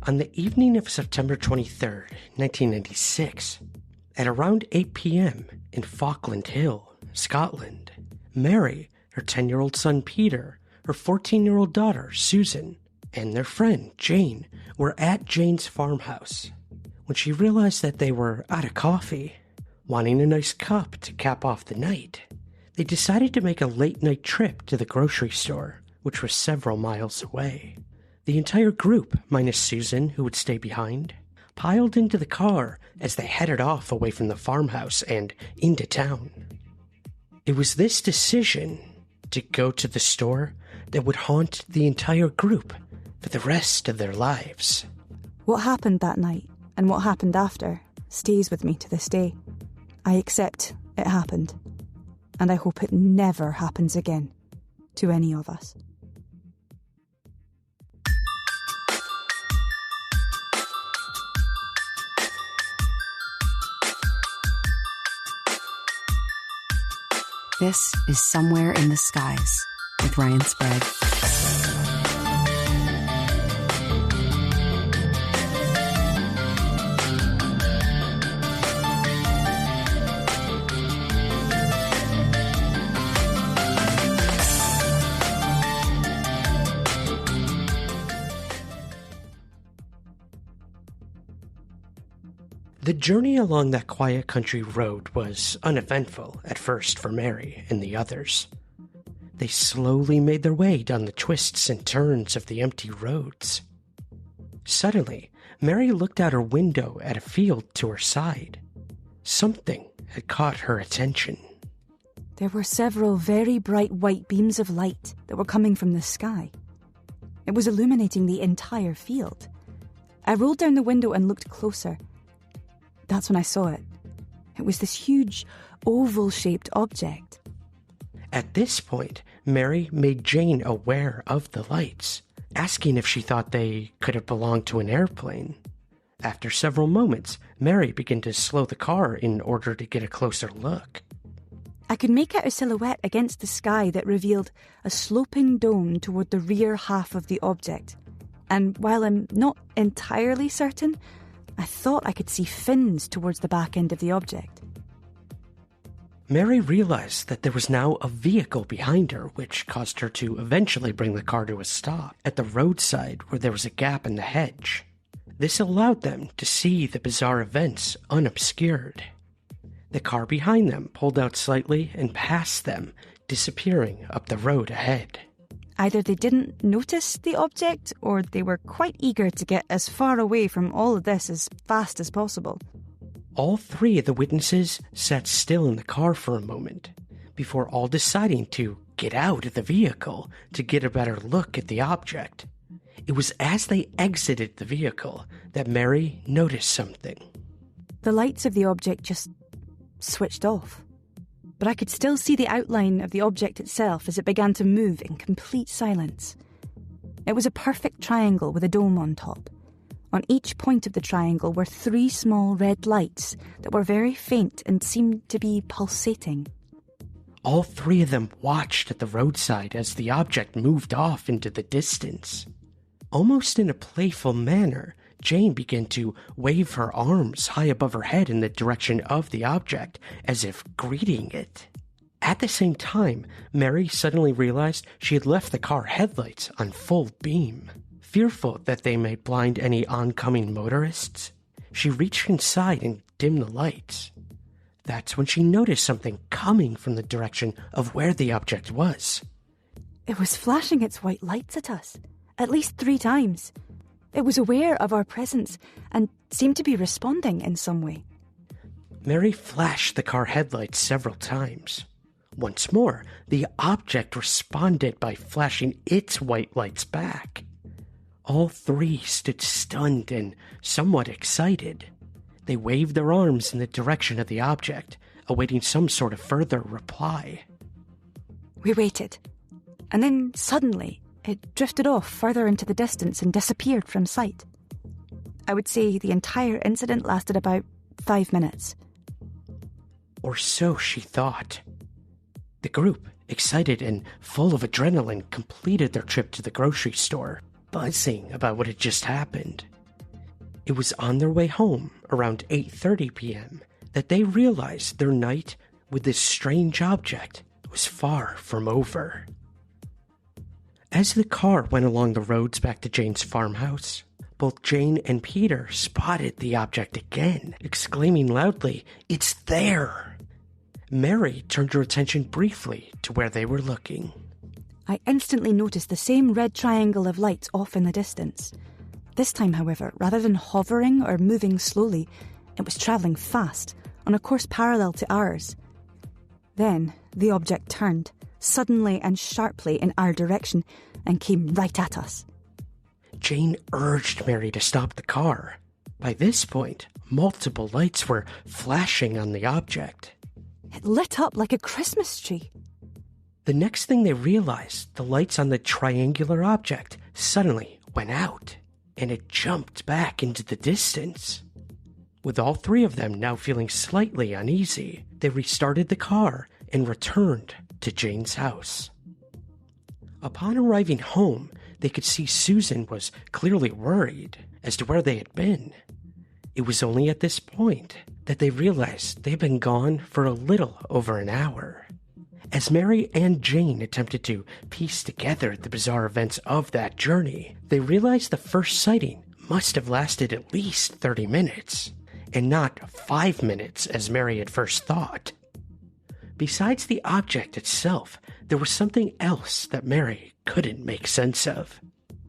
On the evening of September 23rd, 1996, at around 8 p.m. in Falkland Hill, Scotland, Mary, her 10-year-old son Peter, her 14-year-old daughter Susan, and their friend Jane were at Jane's farmhouse when she realized that they were out of coffee. Wanting a nice cup to cap off the night, they decided to make a late-night trip to the grocery store, which was several miles away. The entire group, minus Susan, who would stay behind, piled into the car as they headed off away from the farmhouse and into town. It was this decision to go to the store that would haunt the entire group for the rest of their lives. What happened that night and what happened after stays with me to this day. I accept it happened, and I hope it never happens again to any of us. This is Somewhere in the Skies with Ryan Sprague. The journey along that quiet country road was uneventful at first for Mary and the others. They slowly made their way down the twists and turns of the empty roads. Suddenly, Mary looked out her window at a field to her side. Something had caught her attention. There were several very bright white beams of light that were coming from the sky. It was illuminating the entire field. I rolled down the window and looked closer. That's when I saw it. It was this huge, oval-shaped object. At this point, Mary made Jane aware of the lights, asking if she thought they could have belonged to an airplane. After several moments, Mary began to slow the car in order to get a closer look. I could make out a silhouette against the sky that revealed a sloping dome toward the rear half of the object. And while I'm not entirely certain, I thought I could see fins towards the back end of the object. Mary realized that there was now a vehicle behind her, which caused her to eventually bring the car to a stop at the roadside where there was a gap in the hedge. This allowed them to see the bizarre events unobscured. The car behind them pulled out slightly and passed them, disappearing up the road ahead. Either they didn't notice the object, or they were quite eager to get as far away from all of this as fast as possible. All three of the witnesses sat still in the car for a moment, before all deciding to get out of the vehicle to get a better look at the object. It was as they exited the vehicle that Mary noticed something. The lights of the object just switched off. But I could still see the outline of the object itself as it began to move in complete silence. It was a perfect triangle with a dome on top. On each point of the triangle were 3 small red lights that were very faint and seemed to be pulsating. All three of them watched at the roadside as the object moved off into the distance. Almost in a playful manner, Jane began to wave her arms high above her head in the direction of the object, as if greeting it. At the same time, Mary suddenly realized she had left the car headlights on full beam. Fearful that they may blind any oncoming motorists, she reached inside and dimmed the lights. That's when she noticed something coming from the direction of where the object was. It was flashing its white lights at us, at least 3 times. It was aware of our presence and seemed to be responding in some way. Mary flashed the car headlights several times. Once more, the object responded by flashing its white lights back. All three stood stunned and somewhat excited. They waved their arms in the direction of the object, awaiting some sort of further reply. We waited, and then suddenly it drifted off further into the distance and disappeared from sight. I would say the entire incident lasted about 5 minutes. Or so she thought. The group, excited and full of adrenaline, completed their trip to the grocery store, buzzing about what had just happened. It was on their way home around 8:30 p.m. that they realized their night with this strange object was far from over. As the car went along the roads back to Jane's farmhouse, both Jane and Peter spotted the object again, exclaiming loudly, "It's there!" Mary turned her attention briefly to where they were looking. I instantly noticed the same red triangle of lights off in the distance. This time, however, rather than hovering or moving slowly, it was travelling fast, on a course parallel to ours. Then the object turned, suddenly and sharply in our direction, and came right at us. Jane urged Mary to stop the car. By this point, multiple lights were flashing on the object. It lit up like a Christmas tree. The next thing they realized, the lights on the triangular object suddenly went out, and it jumped back into the distance. With all three of them now feeling slightly uneasy, they restarted the car and returned to Jane's house. Upon arriving home, they could see Susan was clearly worried as to where they had been. It was only at this point that they realized they had been gone for a little over an hour. As Mary and Jane attempted to piece together the bizarre events of that journey, they realized the first sighting must have lasted at least 30 minutes, and not 5 minutes as Mary had first thought. Besides the object itself, there was something else that Mary couldn't make sense of.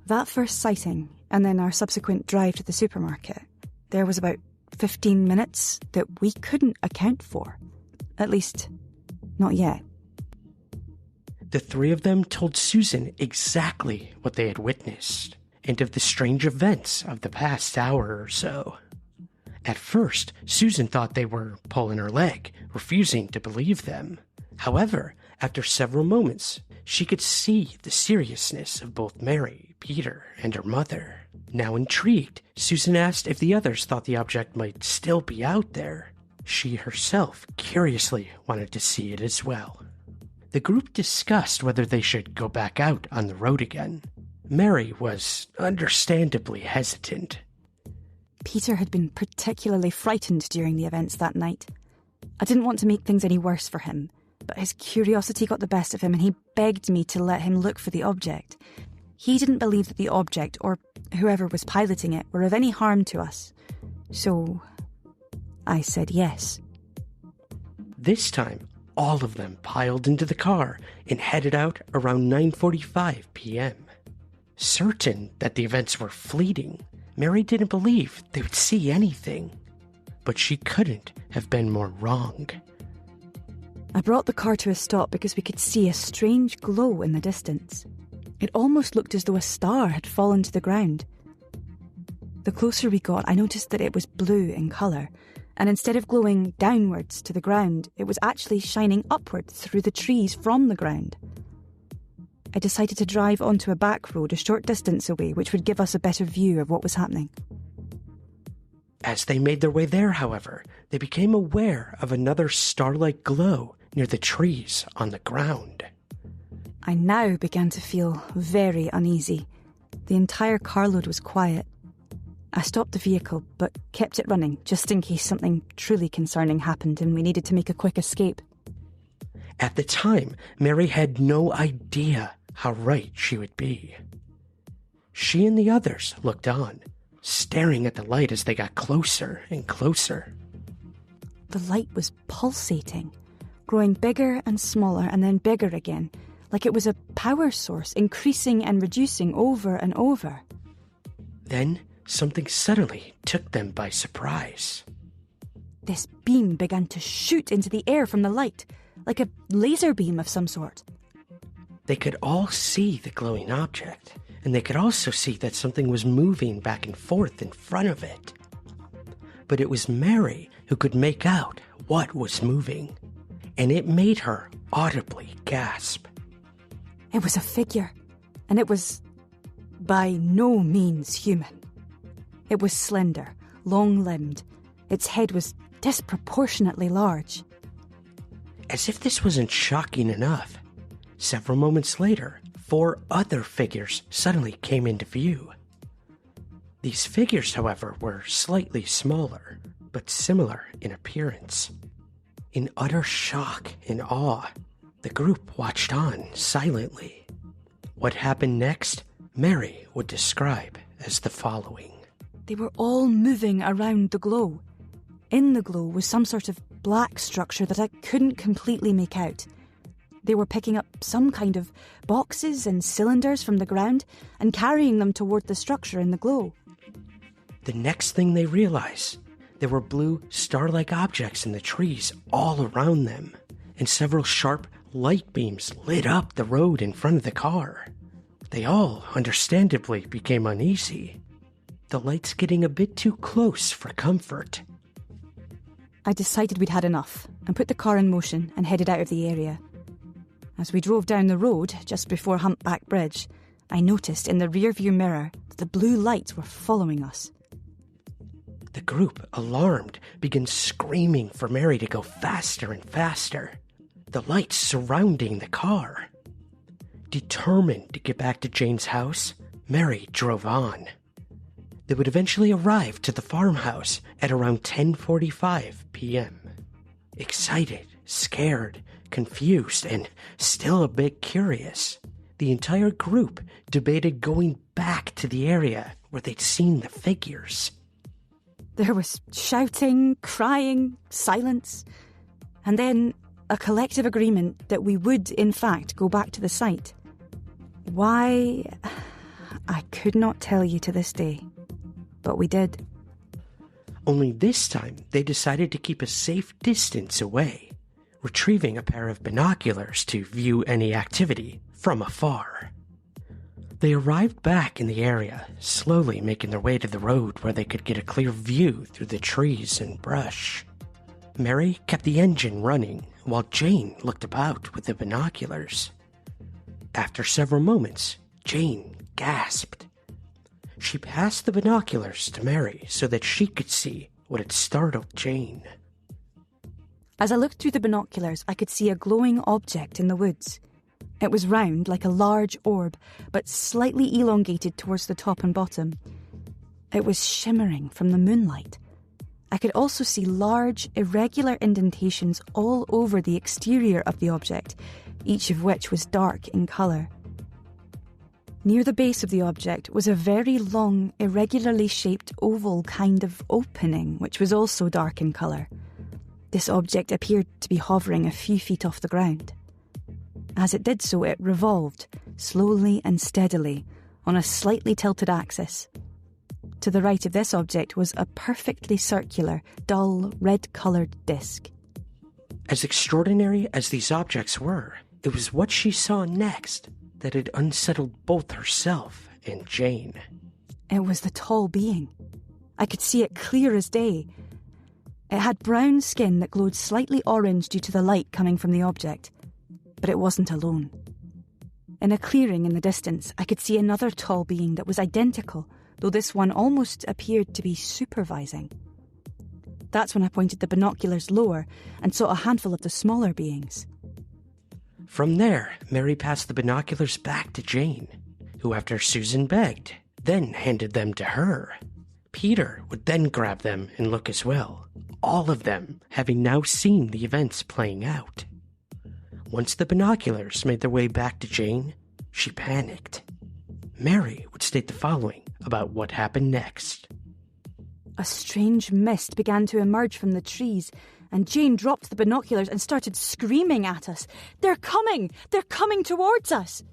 That first sighting, and then our subsequent drive to the supermarket, there was about 15 minutes that we couldn't account for. At least, not yet. The three of them told Susan exactly what they had witnessed, and of the strange events of the past hour or so. At first, Susan thought they were pulling her leg, refusing to believe them. However, after several moments, she could see the seriousness of both Mary, Peter, and her mother. Now intrigued, Susan asked if the others thought the object might still be out there. She herself curiously wanted to see it as well. The group discussed whether they should go back out on the road again. Mary was understandably hesitant. Peter had been particularly frightened during the events that night. I didn't want to make things any worse for him, but his curiosity got the best of him and he begged me to let him look for the object. He didn't believe that the object, or whoever was piloting it, were of any harm to us. So I said yes. This time, all of them piled into the car and headed out around 9:45 p.m. Certain that the events were fleeting, Mary didn't believe they would see anything. But she couldn't have been more wrong. I brought the car to a stop because we could see a strange glow in the distance. It almost looked as though a star had fallen to the ground. The closer we got, I noticed that it was blue in colour, and instead of glowing downwards to the ground, it was actually shining upwards through the trees from the ground. I decided to drive onto a back road a short distance away, which would give us a better view of what was happening. As they made their way there, however, they became aware of another star-like glow near the trees on the ground. I now began to feel very uneasy. The entire carload was quiet. I stopped the vehicle, but kept it running, just in case something truly concerning happened and we needed to make a quick escape. At the time, Mary had no idea how right she would be. She and the others looked on, staring at the light as they got closer and closer. The light was pulsating, growing bigger and smaller and then bigger again, like it was a power source, increasing and reducing over and over. Then something suddenly took them by surprise. This beam began to shoot into the air from the light, like a laser beam of some sort. They could all see the glowing object, and they could also see that something was moving back and forth in front of it. But it was Mary who could make out what was moving, and it made her audibly gasp. It was a figure, and it was by no means human. It was slender, long-limbed. Its head was disproportionately large. As if this wasn't shocking enough, several moments later, 4 other figures suddenly came into view. These figures, however, were slightly smaller, but similar in appearance. In utter shock and awe, the group watched on silently. What happened next, Mary would describe as the following. They were all moving around the glow. In the glow was some sort of black structure that I couldn't completely make out. They were picking up some kind of boxes and cylinders from the ground and carrying them toward the structure in the glow. The next thing they realized, there were blue star-like objects in the trees all around them, and several sharp light beams lit up the road in front of the car. They all, understandably, became uneasy, the lights getting a bit too close for comfort. I decided we'd had enough and put the car in motion and headed out of the area. As we drove down the road just before Humpback Bridge, I noticed in the rearview mirror that the blue lights were following us. The group, alarmed, began screaming for Mary to go faster and faster, the lights surrounding the car. Determined to get back to Jane's house, Mary drove on. They would eventually arrive to the farmhouse at around 10:45 p.m. Excited, scared, confused, and still a bit curious, the entire group debated going back to the area where they'd seen the figures. There was shouting, crying, silence, and then a collective agreement that we would, in fact, go back to the site. Why? I could not tell you to this day, but we did. Only this time, they decided to keep a safe distance away, retrieving a pair of binoculars to view any activity from afar. They arrived back in the area, slowly making their way to the road where they could get a clear view through the trees and brush. Mary kept the engine running, while Jane looked about with the binoculars. After several moments, Jane gasped. She passed the binoculars to Mary so that she could see what had startled Jane. As I looked through the binoculars, I could see a glowing object in the woods. It was round like a large orb, but slightly elongated towards the top and bottom. It was shimmering from the moonlight. I could also see large, irregular indentations all over the exterior of the object, each of which was dark in colour. Near the base of the object was a very long, irregularly shaped oval kind of opening, which was also dark in colour. This object appeared to be hovering a few feet off the ground. As it did so, it revolved, slowly and steadily, on a slightly tilted axis. To the right of this object was a perfectly circular, dull, red-coloured disc. As extraordinary as these objects were, it was what she saw next that had unsettled both herself and Jane. It was the tall being. I could see it clear as day. It had brown skin that glowed slightly orange due to the light coming from the object. But it wasn't alone. In a clearing in the distance, I could see another tall being that was identical, though this one almost appeared to be supervising. That's when I pointed the binoculars lower and saw a handful of the smaller beings. From there, Mary passed the binoculars back to Jane, who, after Susan begged, then handed them to her. Peter would then grab them and look as well, all of them having now seen the events playing out. Once the binoculars made their way back to Jane, she panicked. Mary would state the following about what happened next. A strange mist began to emerge from the trees, and Jane dropped the binoculars and started screaming at us. "They're coming! They're coming towards us!"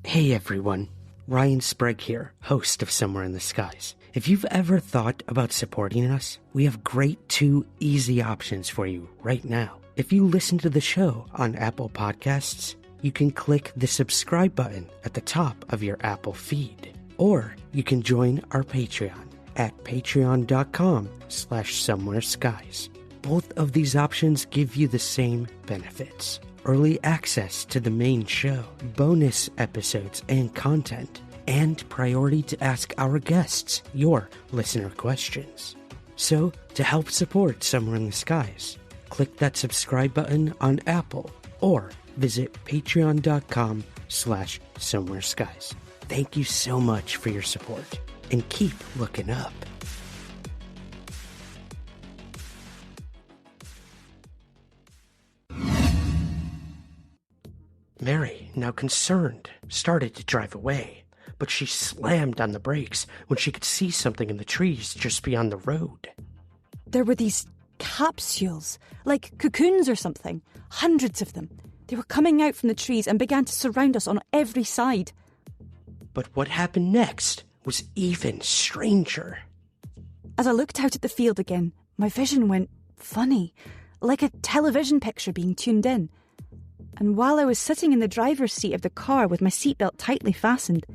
Hey everyone, Ryan Sprague here, host of Somewhere in the Skies. If you've ever thought about supporting us, we have great 2 easy options for you right now. If you listen to the show on Apple Podcasts, you can click the subscribe button at the top of your Apple feed. Or you can join our Patreon at patreon.com/somewhereskies. Both of these options give you the same benefits. Early access to the main show, bonus episodes and content, and priority to ask our guests your listener questions. So, to help support Somewhere in the Skies, click that subscribe button on Apple or visit patreon.com patreon.com/somewhereskies. Thank you so much for your support, and keep looking up. Mary, now concerned, started to drive away, but she slammed on the brakes when she could see something in the trees just beyond the road. There were these capsules, like cocoons or something, hundreds of them. They were coming out from the trees and began to surround us on every side. But what happened next was even stranger. As I looked out at the field again, my vision went funny, like a television picture being tuned in. And while I was sitting in the driver's seat of the car with my seatbelt tightly fastened,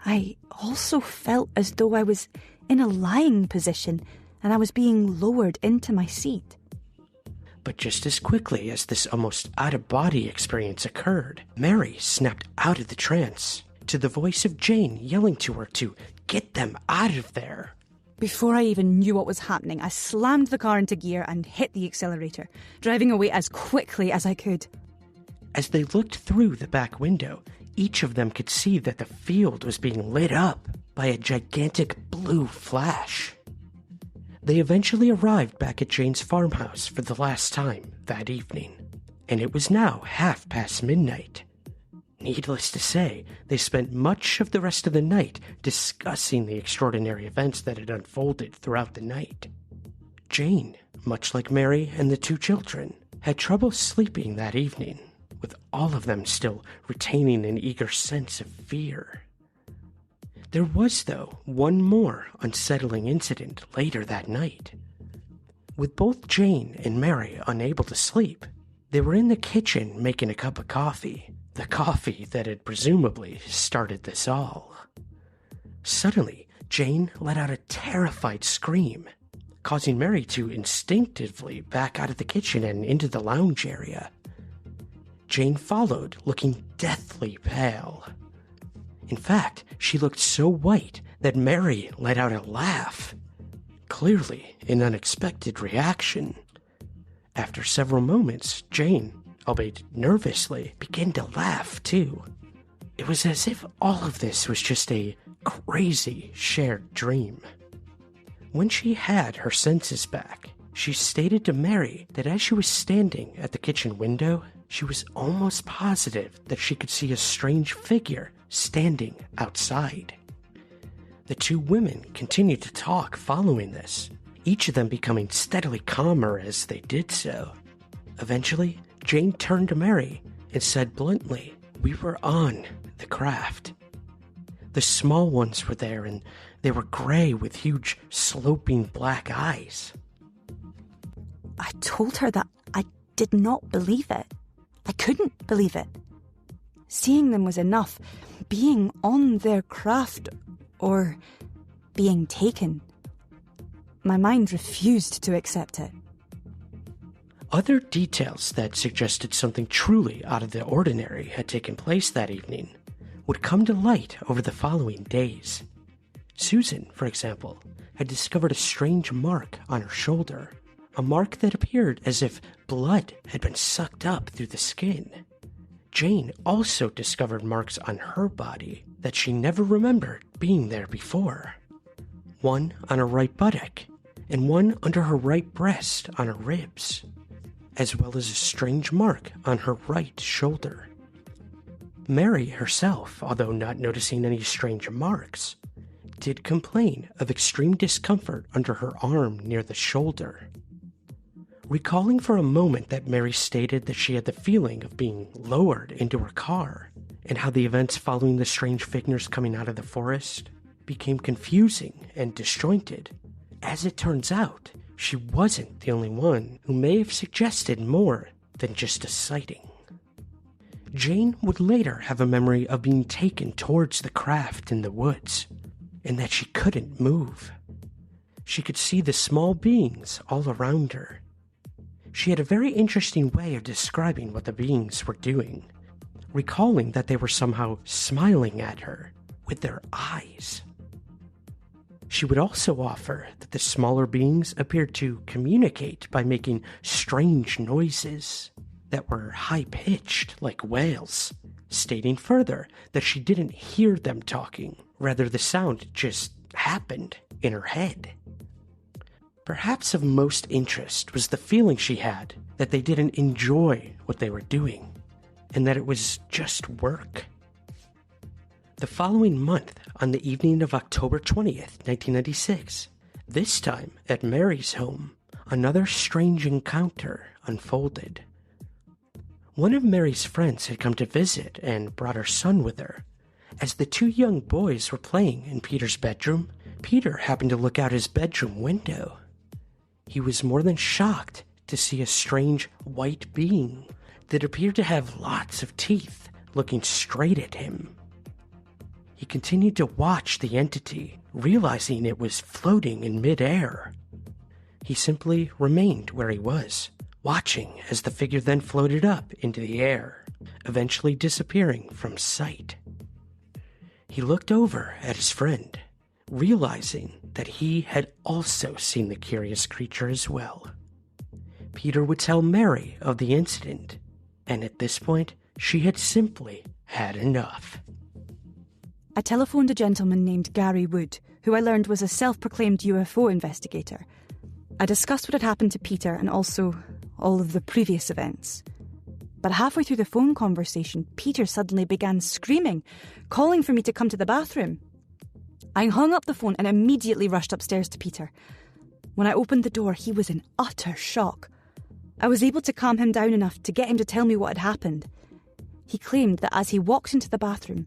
I also felt as though I was in a lying position and I was being lowered into my seat. But just as quickly as this almost out-of-body experience occurred, Mary snapped out of the trance to the voice of Jane yelling to her to get them out of there. Before I even knew what was happening, I slammed the car into gear and hit the accelerator, driving away as quickly as I could. As they looked through the back window, each of them could see that the field was being lit up by a gigantic blue flash. They eventually arrived back at Jane's farmhouse for the last time that evening, and it was now midnight. Needless to say, they spent much of the rest of the night discussing the extraordinary events that had unfolded throughout the night. Jane, much like Mary and the two children, had trouble sleeping that evening, with all of them still retaining an eager sense of fear. There was, though, one more unsettling incident later that night. With both Jane and Mary unable to sleep, they were in the kitchen making a cup of coffee, the coffee that had presumably started this all. Suddenly, Jane let out a terrified scream, causing Mary to instinctively back out of the kitchen and into the lounge area. Jane followed, looking deathly pale. In fact, she looked so white that Mary let out a laugh, clearly an unexpected reaction. After several moments, Jane, albeit nervously, began to laugh too. It was as if all of this was just a crazy shared dream. When she had her senses back, she stated to Mary that as she was standing at the kitchen window, she was almost positive that she could see a strange figure standing outside. The two women continued to talk following this, each of them becoming steadily calmer as they did so. Eventually, Jane turned to Mary and said bluntly, "We were on the craft." The small ones were there, and they were gray with huge sloping black eyes. I told her that I did not believe it. I couldn't believe it. Seeing them was enough. Being on their craft, or being taken. My mind refused to accept it. Other details that suggested something truly out of the ordinary had taken place that evening would come to light over the following days. Susan, for example, had discovered a strange mark on her shoulder, a mark that appeared as if blood had been sucked up through the skin. Jane also discovered marks on her body that she never remembered being there before. One on her right buttock, and one under her right breast on her ribs, as well as a strange mark on her right shoulder. Mary herself, although not noticing any strange marks, did complain of extreme discomfort under her arm near the shoulder. Recalling for a moment that Mary stated that she had the feeling of being lowered into her car, and how the events following the strange figures coming out of the forest became confusing and disjointed, as it turns out, she wasn't the only one who may have suggested more than just a sighting. Jane would later have a memory of being taken towards the craft in the woods, and that she couldn't move. She could see the small beings all around her. She had a very interesting way of describing what the beings were doing, recalling that they were somehow smiling at her with their eyes. She would also offer that the smaller beings appeared to communicate by making strange noises that were high-pitched like wails, stating further that she didn't hear them talking. Rather, the sound just happened in her head. Perhaps of most interest was the feeling she had that they didn't enjoy what they were doing, and that it was just work. The following month, on the evening of October 20th, 1996, this time at Mary's home, another strange encounter unfolded. One of Mary's friends had come to visit and brought her son with her. As the two young boys were playing in Peter's bedroom, Peter happened to look out his bedroom window. He was more than shocked to see a strange white being that appeared to have lots of teeth looking straight at him. He continued to watch the entity, realizing it was floating in midair. He simply remained where he was, watching as the figure then floated up into the air, eventually disappearing from sight. He looked over at his friend, realizing that he had also seen the curious creature as well. Peter would tell Mary of the incident, and at this point, she had simply had enough. I telephoned a gentleman named Gary Wood, who I learned was a self-proclaimed UFO investigator. I discussed what had happened to Peter and also all of the previous events. But halfway through the phone conversation, Peter suddenly began screaming, calling for me to come to the bathroom. I hung up the phone and immediately rushed upstairs to Peter. When I opened the door, he was in utter shock. I was able to calm him down enough to get him to tell me what had happened. He claimed that as he walked into the bathroom,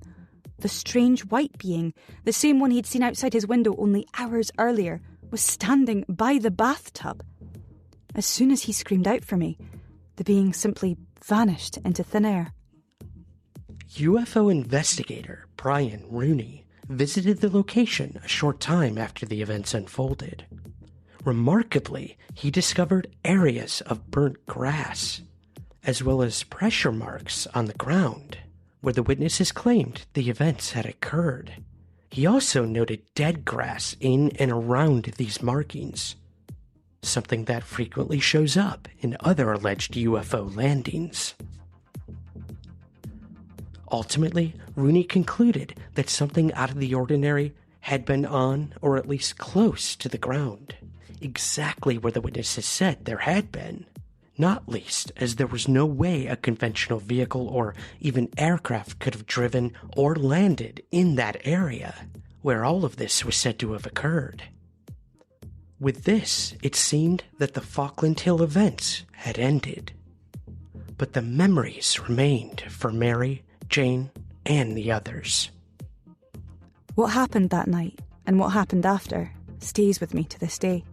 the strange white being, the same one he'd seen outside his window only hours earlier, was standing by the bathtub. As soon as he screamed out for me, the being simply vanished into thin air. UFO investigator Brian Rooney visited the location a short time after the events unfolded. Remarkably, he discovered areas of burnt grass, as well as pressure marks on the ground, where the witnesses claimed the events had occurred. He also noted dead grass in and around these markings, something that frequently shows up in other alleged UFO landings. Ultimately, Rooney concluded that something out of the ordinary had been on, or at least close to the ground, exactly where the witnesses said there had been, not least as there was no way a conventional vehicle or even aircraft could have driven or landed in that area where all of this was said to have occurred. With this, it seemed that the Falkland Hill events had ended. But the memories remained for Mary, Jane, and the others. What happened that night and what happened after stays with me to this day.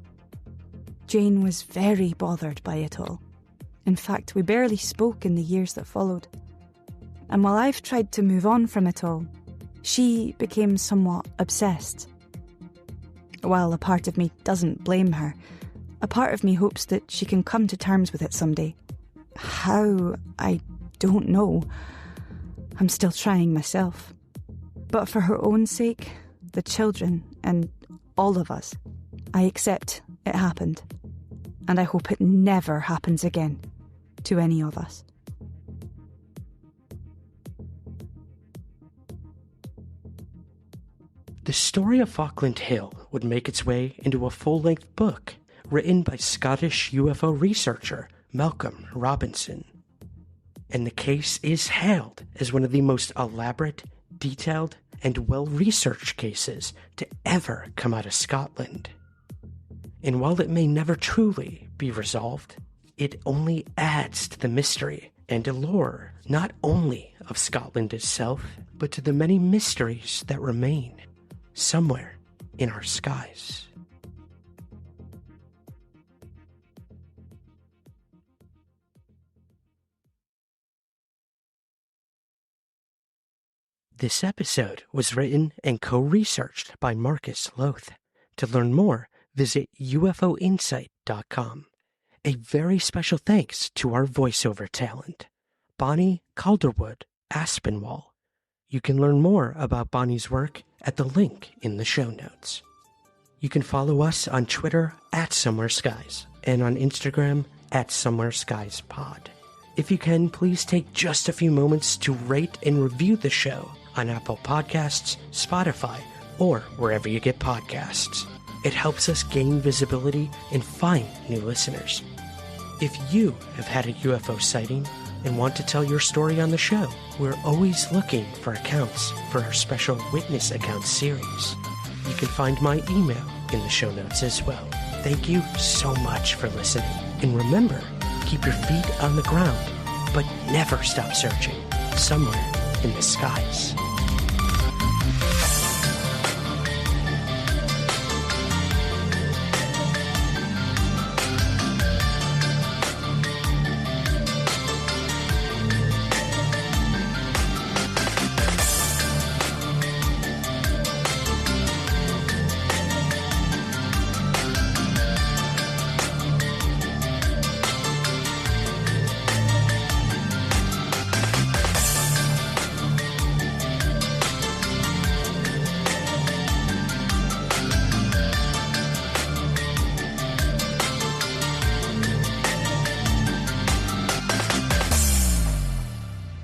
Jane was very bothered by it all. In fact, we barely spoke in the years that followed. And while I've tried to move on from it all, she became somewhat obsessed. While a part of me doesn't blame her, a part of me hopes that she can come to terms with it someday. How? I don't know. I'm still trying myself. But for her own sake, the children, and all of us, I accept it happened. And I hope it never happens again to any of us. The story of Falkland Hill would make its way into a full-length book written by Scottish UFO researcher Malcolm Robinson. And the case is hailed as one of the most elaborate, detailed, and well-researched cases to ever come out of Scotland. And while it may never truly be resolved, it only adds to the mystery and allure not only of Scotland itself, but to the many mysteries that remain somewhere in our skies. This episode was written and co-researched by Marcus Loth. To learn more, visit ufoinsight.com. A very special thanks to our voiceover talent, Bonnie Calderwood Aspinwall. You can learn more about Bonnie's work at the link in the show notes. You can follow us on Twitter @SomewhereSkies and on Instagram @SomewhereSkiesPod. If you can, please take just a few moments to rate and review the show on Apple Podcasts, Spotify, or wherever you get podcasts. It helps us gain visibility and find new listeners. If you have had a UFO sighting and want to tell your story on the show, we're always looking for accounts for our special Witness Account series. You can find my email in the show notes as well. Thank you so much for listening. And remember, keep your feet on the ground, but never stop searching somewhere in the skies.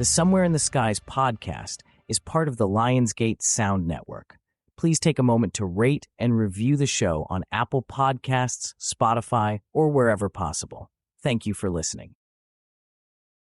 The Somewhere in the Skies podcast is part of the LIONSGATE Sound Network. Please take a moment to rate and review the show on Apple Podcasts, Spotify, or wherever possible. Thank you for listening.